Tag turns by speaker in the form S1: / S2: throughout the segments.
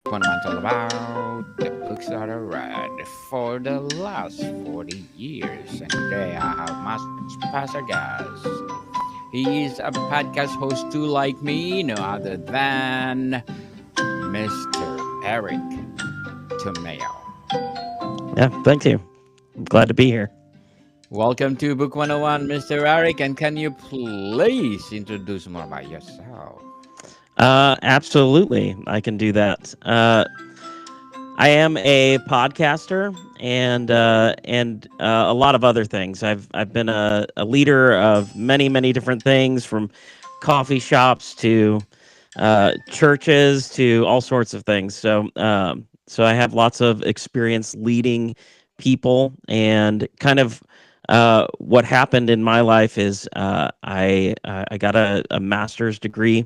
S1: fundamental about the books that I read for the last 40 years. And today I have my special guest. He is a podcast host too, like me, no other than Mr. Eric Tomeo.
S2: Yeah, thank you. I'm glad to be here.
S1: Welcome to Book 101, Mr. Eric. And can you please introduce more about yourself?
S2: Absolutely, I can do that. I am a podcaster and a lot of other things. I've been a leader of many different things, from coffee shops to churches to all sorts of things. So I have lots of experience leading people, and kind of what happened in my life is I got a master's degree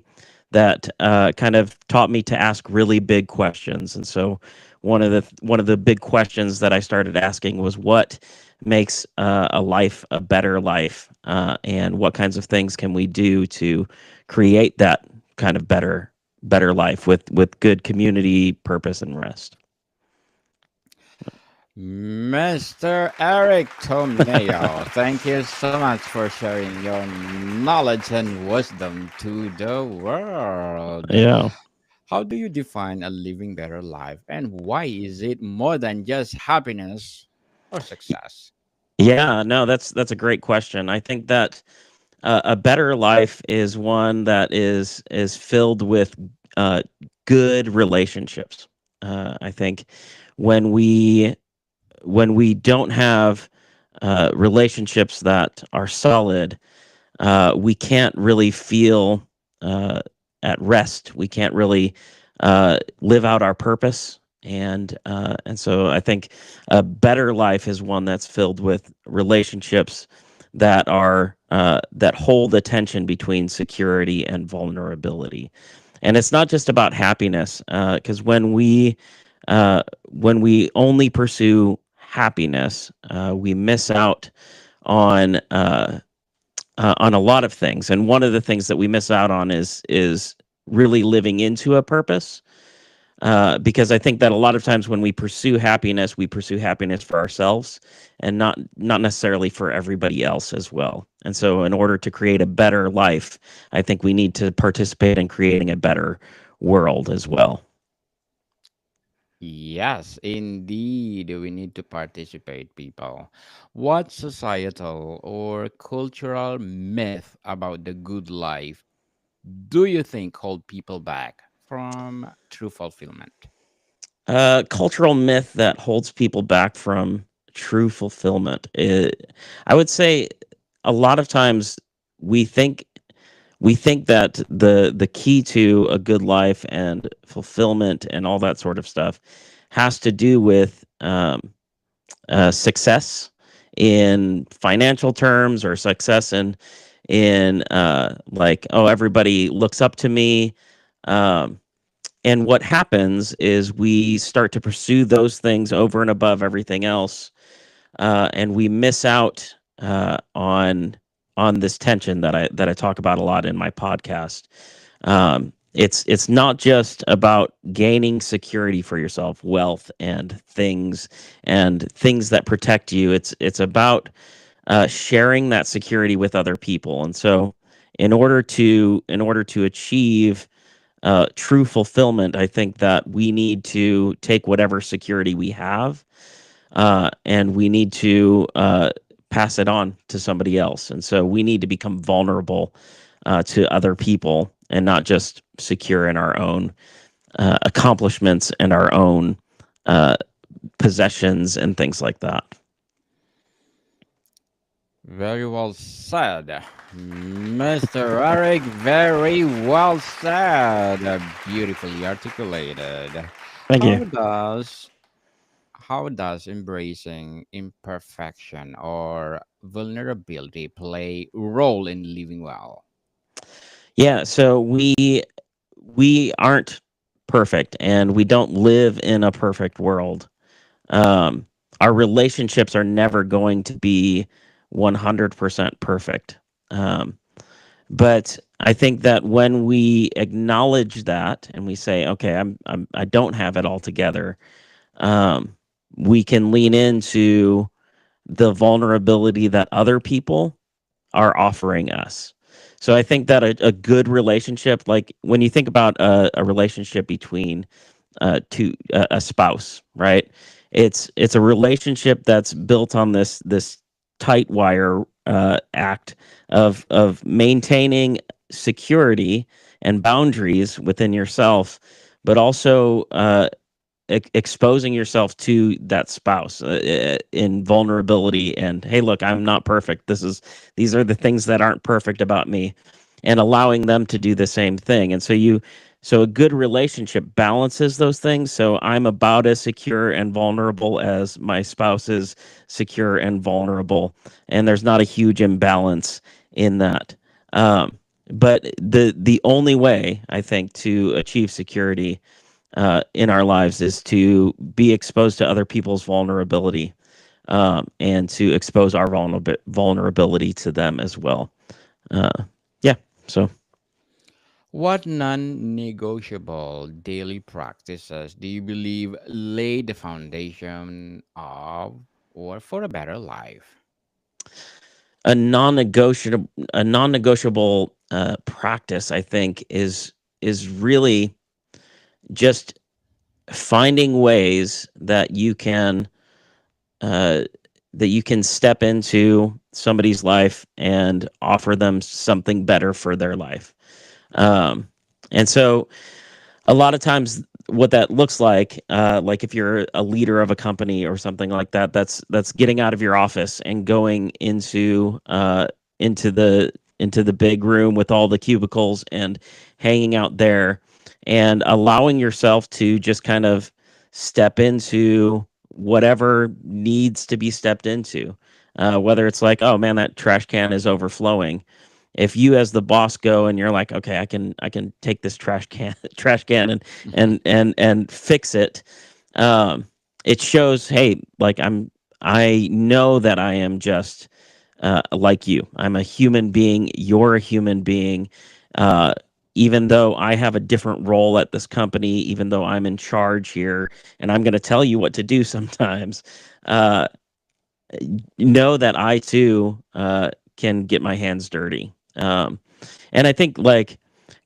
S2: that kind of taught me to ask really big questions. And so one of the big questions that I started asking was, what makes a life a better life, and what kinds of things can we do to create that kind of better life with good community purpose and rest.
S1: Mr. Eric Tomeo, thank you so much for sharing your knowledge and wisdom to the world.
S2: Yeah.
S1: How do you define a living better life, and why is it more than just happiness or success?
S2: Yeah, no, that's a great question. I think that a better life is one that is filled with uh, good relationships. I think when we when we don't have relationships that are solid, we can't really feel uh, at rest. We can't really live out our purpose, and so I think a better life is one that's filled with relationships that hold the tension between security and vulnerability. And it's not just about happiness, because when we only pursue happiness, we miss out on on a lot of things. And one of the things that we miss out on is really living into a purpose. Because I think that a lot of times when we pursue happiness for ourselves, and not necessarily for everybody else as well. And so, in order to create a better life, I think we need to participate in creating a better world as well.
S1: Yes, indeed, we need to participate, people. What societal or cultural myth about the good life do you think hold people back from true fulfillment?
S2: Cultural myth that holds people back from true fulfillment. I would say a lot of times we think we think that the key to a good life and fulfillment and all that sort of stuff has to do with success in financial terms, or success in like, oh, everybody looks up to me. Um, and what happens is we start to pursue those things over and above everything else, and we miss out on this tension that I talk about a lot in my podcast. It's not just about gaining security for yourself, wealth and things that protect you. It's about sharing that security with other people. And so, in order to achieve true fulfillment, I think that we need to take whatever security we have, and we need to pass it on to somebody else. And so we need to become vulnerable to other people, and not just secure in our own accomplishments and our own uh, possessions and things like that.
S1: Very well said, Mr. Eric. Very well said. Beautifully articulated.
S2: Thank you.
S1: How does how does embracing imperfection or vulnerability play a role in living well?
S2: Yeah, so we aren't perfect, and we don't live in a perfect world. Um, our relationships are never going to be 100% perfect. Um, But I think that when we acknowledge that and we say, okay, I don't have it all together, um, we can lean into the vulnerability that other people are offering us. So I think that a good relationship, like when you think about a relationship between a spouse, right? It's a relationship that's built on this tight wire act of maintaining security and boundaries within yourself, but also exposing yourself to that spouse in vulnerability and hey look, I'm not perfect, these are the things that aren't perfect about me, and allowing them to do the same thing. And so a good relationship balances those things, so I'm about as secure and vulnerable as my spouse is secure and vulnerable, and there's not a huge imbalance in that. But the only way I think to achieve security in our lives is to be exposed to other people's vulnerability, and to expose our vulnerability to them as well. Uh, yeah. So
S1: What non negotiable daily practices do you believe lay the foundation of or for a better life?
S2: a non-negotiable practice, I think, is really just finding ways uh, that you can step into somebody's life and offer them something better for their life. Um, and so a lot of times what that looks like if you're a leader of a company or something like that, that's getting out of your office and going into the big room with all the cubicles and hanging out there and allowing yourself to just kind of step into whatever needs to be stepped into, whether it's like, oh man, that trash can is overflowing. If you as the boss go and you're like, okay, I can take this trash can and fix it, um it shows, hey, like I know that I am just like you. I'm a human being, you're a human being. uh Even though I have a different role at this company, even though I'm in charge here and I'm going to tell you what to do sometimes, uh know that I too can get my hands dirty. And I think like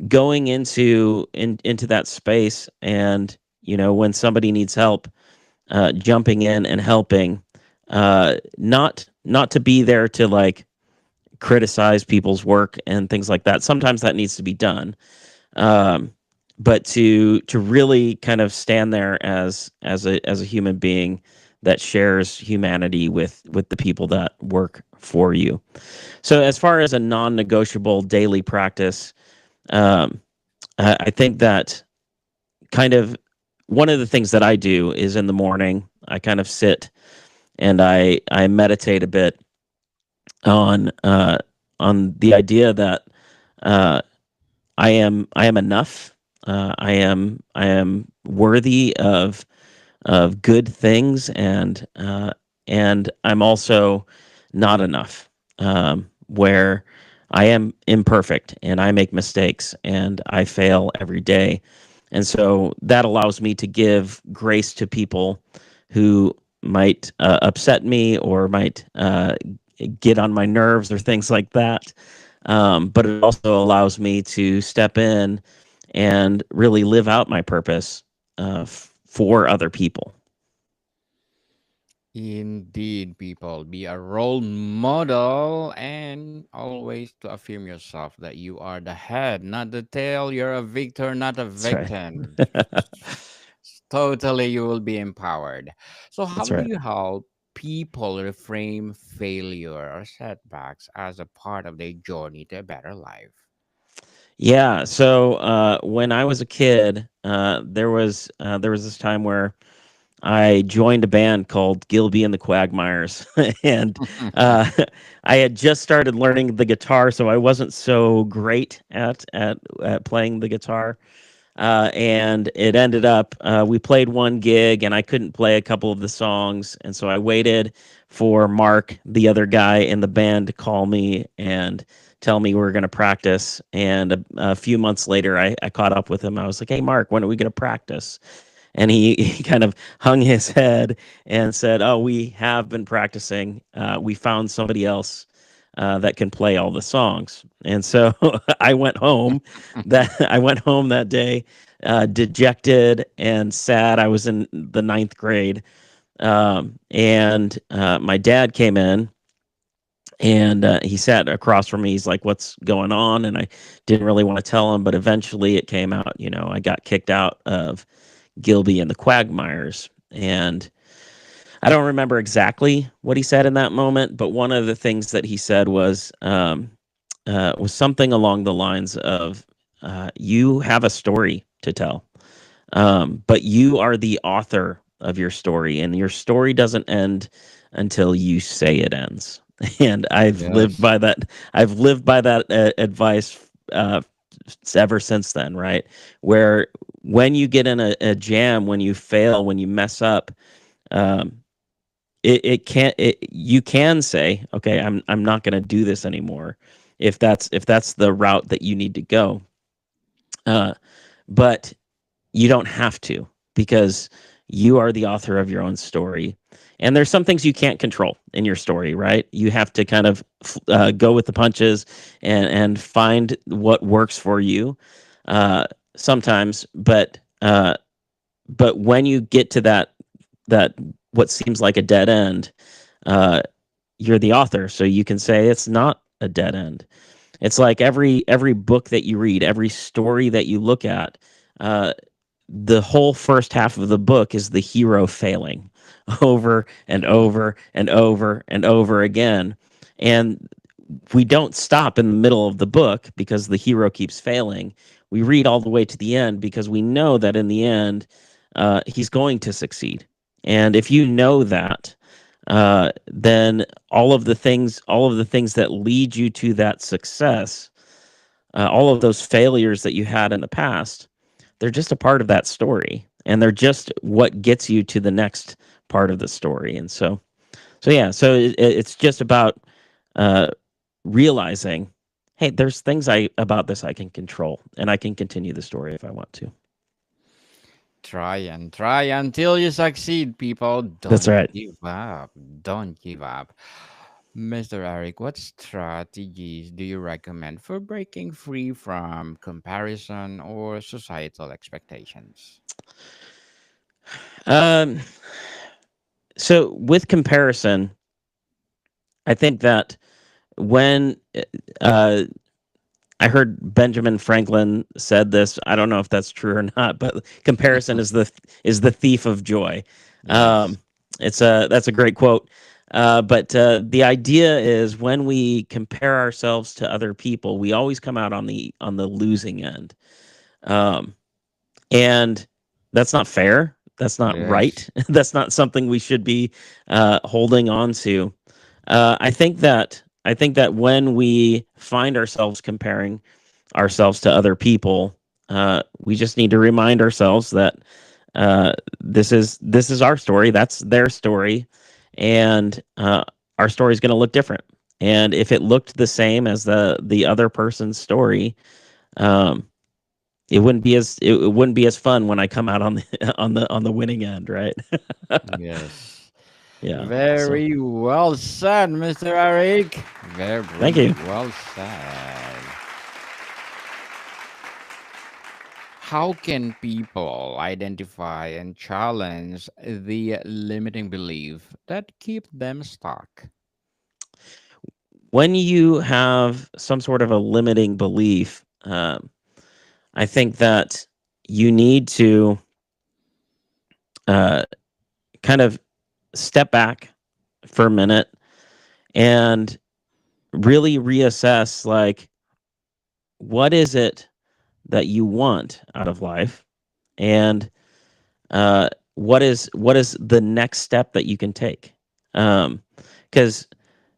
S2: going into that space, and when somebody needs help, jumping in and helping, not to be there to like criticize people's work and things like that. Sometimes that needs to be done, um, but to really kind of stand there as a human being that shares humanity with the people that work for you. So as far as a non-negotiable daily practice, um, I think that kind of one of the things that I do is in the morning, I kind of sit and I meditate a bit on the idea that uh, I am enough. I am worthy of good things, and I'm also not enough. Where I am imperfect and I make mistakes and I fail every day, and so that allows me to give grace to people who might upset me or might get on my nerves or things like that. But it also allows me to step in and really live out my purpose for other people.
S1: Indeed, people, be a role model and always to affirm yourself that you are the head, not the tail. You're a victor, not a
S2: That's right.
S1: victim. Totally, you will be empowered. So, how
S2: That's
S1: do
S2: right.
S1: you help people reframe failure or setbacks as a part of their journey to a better life?
S2: Yeah. So when I was a kid, there was this time where I joined a band called Gilby and the Quagmires, and uh, I had just started learning the guitar, so I wasn't so great at playing the guitar. And it ended up we played one gig, and I couldn't play a couple of the songs, and so I waited for Mark, the other guy in the band, to call me and tell me we were going to practice. And a few months later, I caught up with him. I was like, "Hey, Mark, when are we going to practice?" And he kind of hung his head and said, "Oh, we have been practicing. We found somebody else that can play all the songs." And so I went home that day, dejected and sad. I was in the ninth grade, and my dad came in, and he sat across from me. He's like, "What's going on?" And I didn't really want to tell him, but eventually it came out. I got kicked out of Gilby and the Quagmires. And I don't remember exactly what he said in that moment, but one of the things that he said was something along the lines of, "You have a story to tell, but you are the author of your story, and your story doesn't end until you say it ends." And I've lived
S1: Yes.
S2: by that. I've lived by that advice ever since then, right? Where when you get in a jam, when you fail, when you mess up, um, it can't. You can say, "Okay, I'm not going to do this anymore," if that's the route that you need to go. Uh, but you don't have to, because you are the author of your own story. And there's some things you can't control in your story, right? You have to kind of go with the punches and find what works for you uh, sometimes. But when you get to that what seems like a dead end, uh, you're the author, so you can say it's not a dead end. It's like every book that you read, every story that you look at. Uh, the whole first half of the book is the hero failing over and over and over and over again. And we don't stop in the middle of the book because the hero keeps failing. We read all the way to the end because we know that in the end, he's going to succeed. And if you know that, then all of the things that lead you to that success, all of those failures that you had in the past, they're just a part of that story, and they're just what gets you to the next part of the story. And so yeah, so it's just about uh, realizing, hey, there's things I about this I can control, and I can continue the story if I want to.
S1: Try and try until you succeed, people.
S2: That's
S1: Don't
S2: right.
S1: give up. Don't give up. Mr. Eric, what strategies do you recommend for breaking free from comparison or societal expectations?
S2: Um, so with comparison, I think that when uh, I heard Benjamin Franklin said this. I don't know if that's true or not, but comparison is the thief of joy.
S1: Yes.
S2: Um, that's a great quote. But the idea is when we compare ourselves to other people, we always come out on the losing end, um, and that's not fair. That's not right.
S1: Yes.
S2: That's not something we should be holding on to. I think that when we find ourselves comparing ourselves to other people, we just need to remind ourselves that this is our story, that's their story, and our story is going to look different. And if it looked the same as the other person's story, um, it wouldn't be as fun when I come out on the on the winning end, right?
S1: Yes.
S2: Yeah. So
S1: Very well said, Mr. Eric.
S2: thank
S1: Very
S2: you.
S1: well said. How can people identify and challenge the limiting belief that keep them stuck?
S2: When you have some sort of a limiting belief, I think that you need to uh, kind of step back for a minute and really reassess, like, what is it that you want out of life, and what is the next step that you can take, because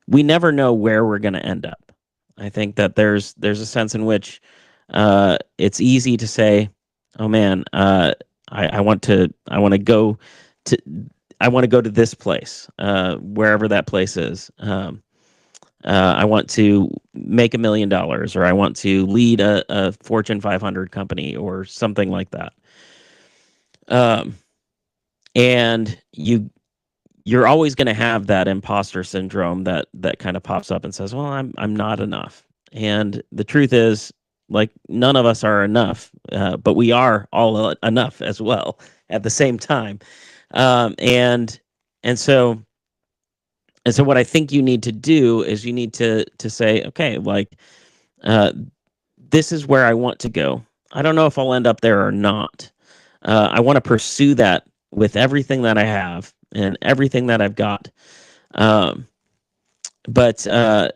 S2: we never know where we're going to end up. I think that there's a sense in which it's easy to say, "Oh man, I want to go to I want to go to this place, wherever that place is." I want to make $1 million, or I want to lead a Fortune 500 company, or something like that. Um, and you're always going to have that imposter syndrome that kind of pops up and says, "Well, I'm not enough." And the truth is, like, none of us are enough, but we are all enough as well at the same time. Um, and and so and so what I think you need to do is you need to say, okay, like, uh, this is where I want to go. I don't know if I'll end up there or not. I want to pursue that with everything that I have and everything that I've got. Um, but uh,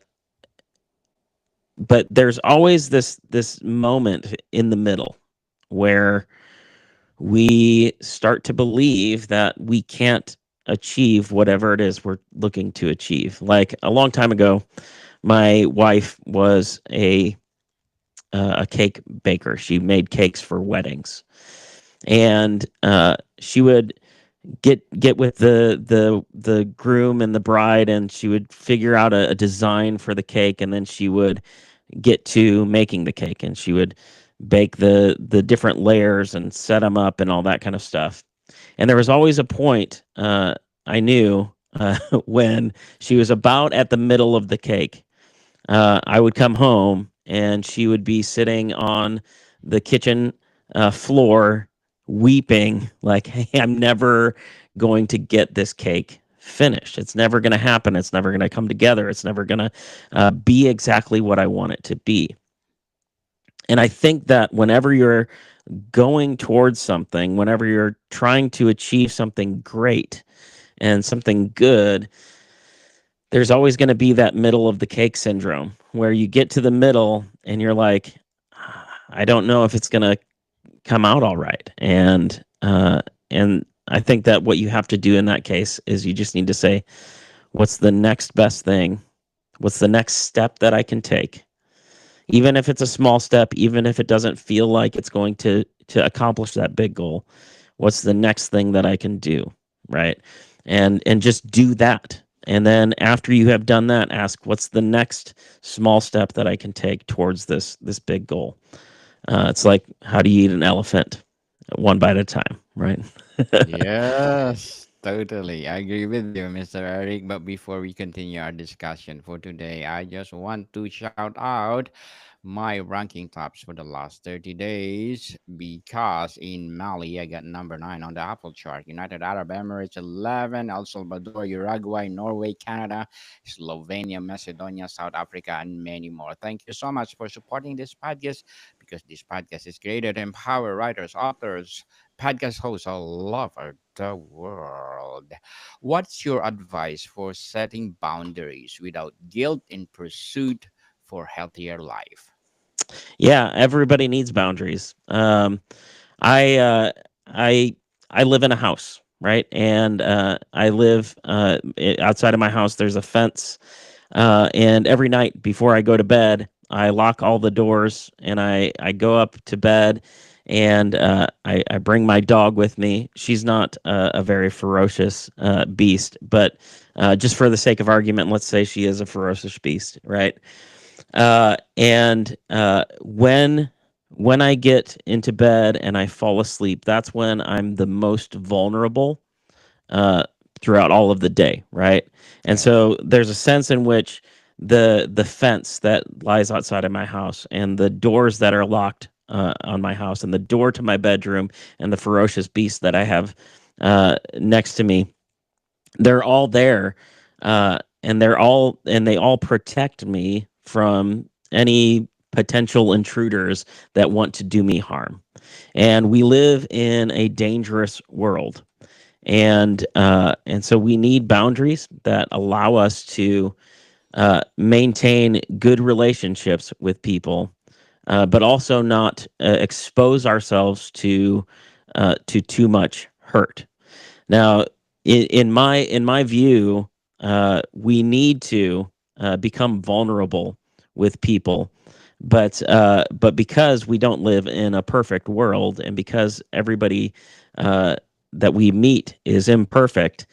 S2: but there's always this moment in the middle where we start to believe that we can't achieve whatever it is we're looking to achieve. Like a long time ago, my wife was a cake baker. She made cakes for weddings, and she would get with the groom and the bride, and she would figure out a design for the cake, and then she would get to making the cake, and she would bake the different layers and set them up and all that kind of stuff. And there was always a point, I knew, when she was about at the middle of the cake. I would come home and she would be sitting on the kitchen floor weeping, like, "Hey, I'm never going to get this cake finished. It's never going to happen. It's never going to come together. It's never going to be exactly what I want it to be." And I think that whenever you're going towards something, whenever you're trying to achieve something great and something good, there's always going to be that middle of the cake syndrome where you get to the middle and you're like, I don't know if it's going to come out all right. And I think that what you have to do in that case is you just need to say, what's the next best thing? What's the next step that I can take? Even if it's a small step, even if it doesn't feel like it's going to accomplish that big goal, what's the next thing that I can do, right? And just do that. And then after you have done that, ask, what's the next small step that I can take towards this big goal? It's like, how do you eat an elephant? One bite at a time, right?
S1: Yes, totally. I agree with you, Mr. Eric. But before we continue our discussion for today, I just want to shout out my ranking tops for the last 30 days because in Mali, I got number 9 on the Apple chart. United Arab Emirates, 11. El Salvador, Uruguay, Norway, Canada, Slovenia, Macedonia, South Africa, and many more. Thank you so much for supporting this podcast because this podcast is created to empower writers, authors, podcast hosts all over the world. What's your advice for setting boundaries without guilt in pursuit for healthier life?
S2: Yeah, everybody needs boundaries. I uh, I I live in a house, right? And I live outside of my house. There's a fence, and every night before I go to bed, I lock all the doors and I go up to bed, and I bring my dog with me. She's not a very ferocious beast, but just for the sake of argument, let's say she is a ferocious beast, right? And when I get into bed and I fall asleep, that's when I'm the most vulnerable uh, throughout all of the day, right? And
S1: Yes.
S2: so there's a sense in which the fence that lies outside of my house and the doors that are locked on my house and the door to my bedroom and the ferocious beast that I have next to me, they're all there, and they all protect me from any potential intruders that want to do me harm. And we live in a dangerous world, and so we need boundaries that allow us to maintain good relationships with people, but also not expose ourselves to too much hurt. Now, in my view, we need to become vulnerable with people, but because we don't live in a perfect world, and because everybody uh, that we meet is imperfect,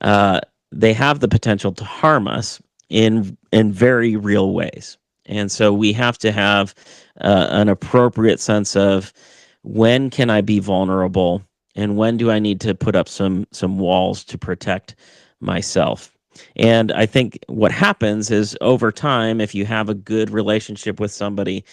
S2: uh, they have the potential to harm us. in very real ways. And so we have to have an appropriate sense of when can I be vulnerable and when do I need to put up some walls to protect myself. And I think what happens is over time, if you have a good relationship with somebody,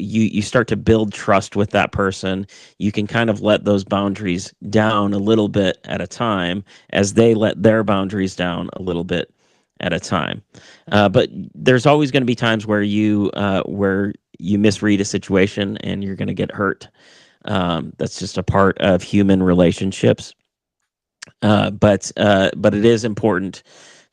S2: you start to build trust with that person. You can kind of let those boundaries down a little bit at a time as they let their boundaries down a little bit at a time. But there's always going to be times where you misread a situation and you're going to get hurt. That's just a part of human relationships. But it is important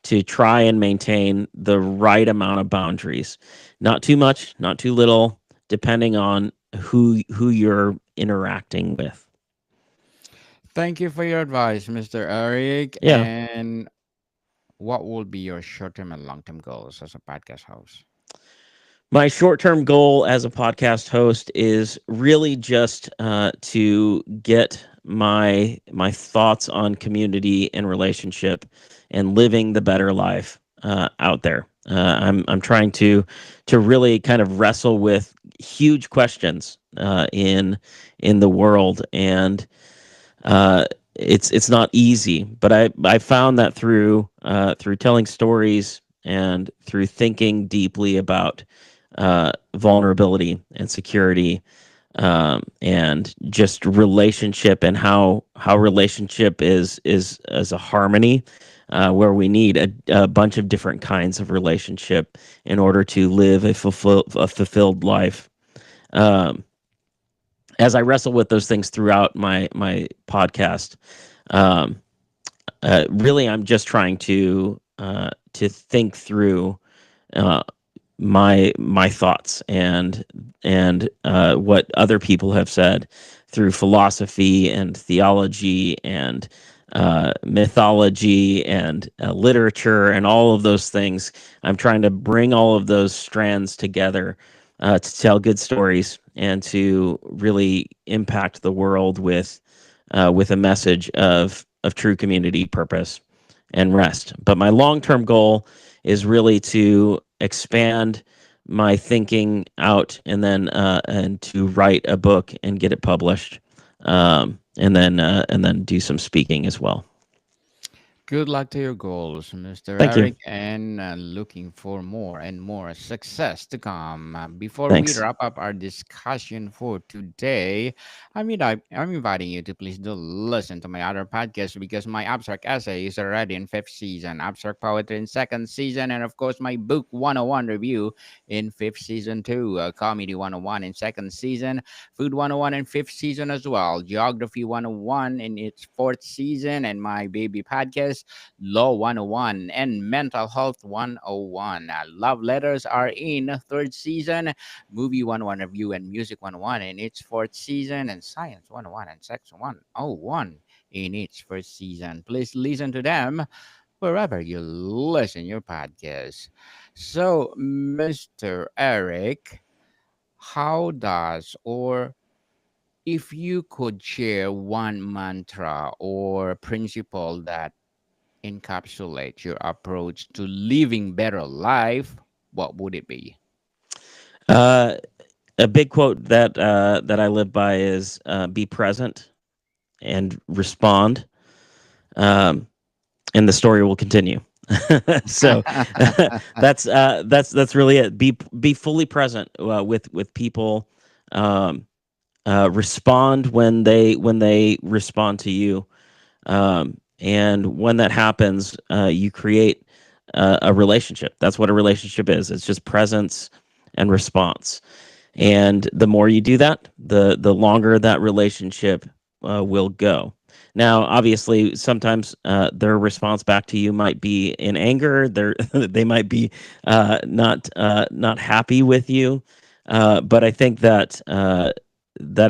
S2: to try and maintain the right amount of boundaries, not too much, not too little, depending on who you're interacting with.
S1: Thank you for your advice, Mr. Eric.
S2: Yeah.
S1: And what will be your short-term and long-term goals as a podcast host?
S2: My short term goal as a podcast host is really just to get my thoughts on community and relationship and living the better life out there. I'm trying to really kind of wrestle with huge questions in the world, and it's not easy. But I found that through telling stories and through thinking deeply about vulnerability and security, and just relationship and how relationship is a harmony, where we need a bunch of different kinds of relationship in order to live a fulfilled life. Um, as I wrestle with those things throughout my podcast, um, really I'm just trying to think through uh, my thoughts and what other people have said through philosophy and theology and mythology and literature and all of those things. I'm trying to bring all of those strands together to tell good stories and to really impact the world with a message of true community purpose and rest. But my long term goal is really to expand my thinking out and to write a book and get it published, and then do some speaking as well.
S1: Good luck to your goals, Mr.
S2: Thank you.
S1: Eric, and looking for more and more success to come. Before we
S2: Thanks.
S1: wrap up our discussion for today, I'm inviting you to please do listen to my other podcast because my abstract essay is already in fifth season, abstract poetry in second season, and of course my book 101 review in fifth season too, comedy 101 in second season, food 101 in fifth season as well, geography 101 in its fourth season, and my baby podcast Law 101 and Mental Health 101. Love Letters are in third season, Movie 101 Review and Music 101 in its fourth season, and Science 101 and Sex 101 in its first season. Please listen to them wherever you listen your podcast. So, Mr. Eric, how does or if you could share one mantra or principle that encapsulate your approach to living better life, what would it be?
S2: Uh, a big quote that I live by is be present and respond, um, and the story will continue. So that's really it. Be fully present with people. Um, Respond when they respond to you, and when that happens, you create a relationship. That's what a relationship is. It's just presence and response. And the more you do that, the longer that relationship will go. Now, obviously, sometimes their response back to you might be in anger. They might be not happy with you. But I think that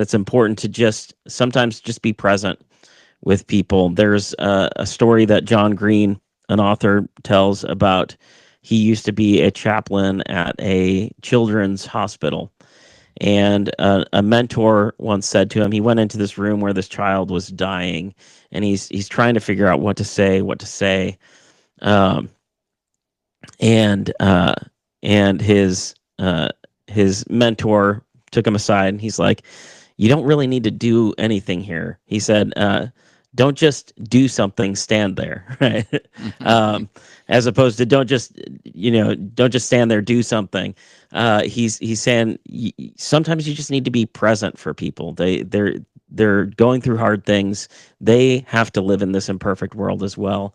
S2: it's important to just sometimes just be present with people. There's a story that John Green, an author, tells about. He used to be a chaplain at a children's hospital, and a mentor once said to him, he went into this room where this child was dying, and he's trying to figure out what to say. Um, and and his mentor took him aside, and he's like, "You don't really need to do anything here." He said, "Don't just do something, stand there," right? um, as opposed to don't just stand there, do something. He's saying sometimes you just need to be present for people. They're going through hard things. They have to live in this imperfect world as well.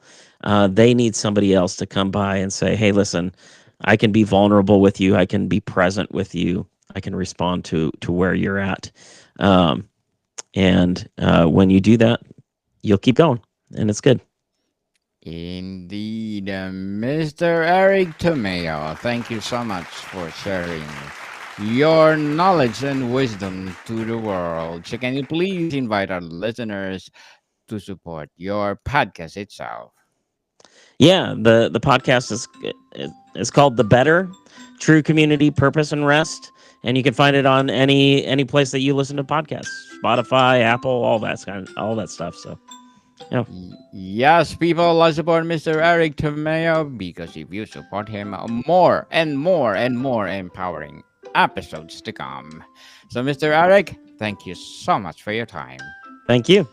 S2: They need somebody else to come by and say, "Hey, listen, I can be vulnerable with you. I can be present with you. I can respond to where you're at." Um, and when you do that, you'll keep going, and it's good.
S1: Indeed, Mr. Eric Tomeo, thank you so much for sharing your knowledge and wisdom to the world. So, can you please invite our listeners to support your podcast itself?
S2: Yeah, the podcast is called The Better: True Community, Purpose, and Rest, and you can find it on any place that you listen to podcasts, Spotify, Apple, all that stuff. So yeah,
S1: Yes, people, let's support Mr. Eric Tomeo because if you support him, more and more and more empowering episodes to come. So, Mr. Eric, thank you so much for your time.
S2: thank you.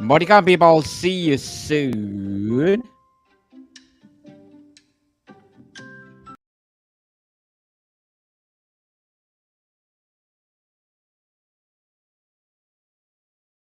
S1: Bodycon people, see you soon.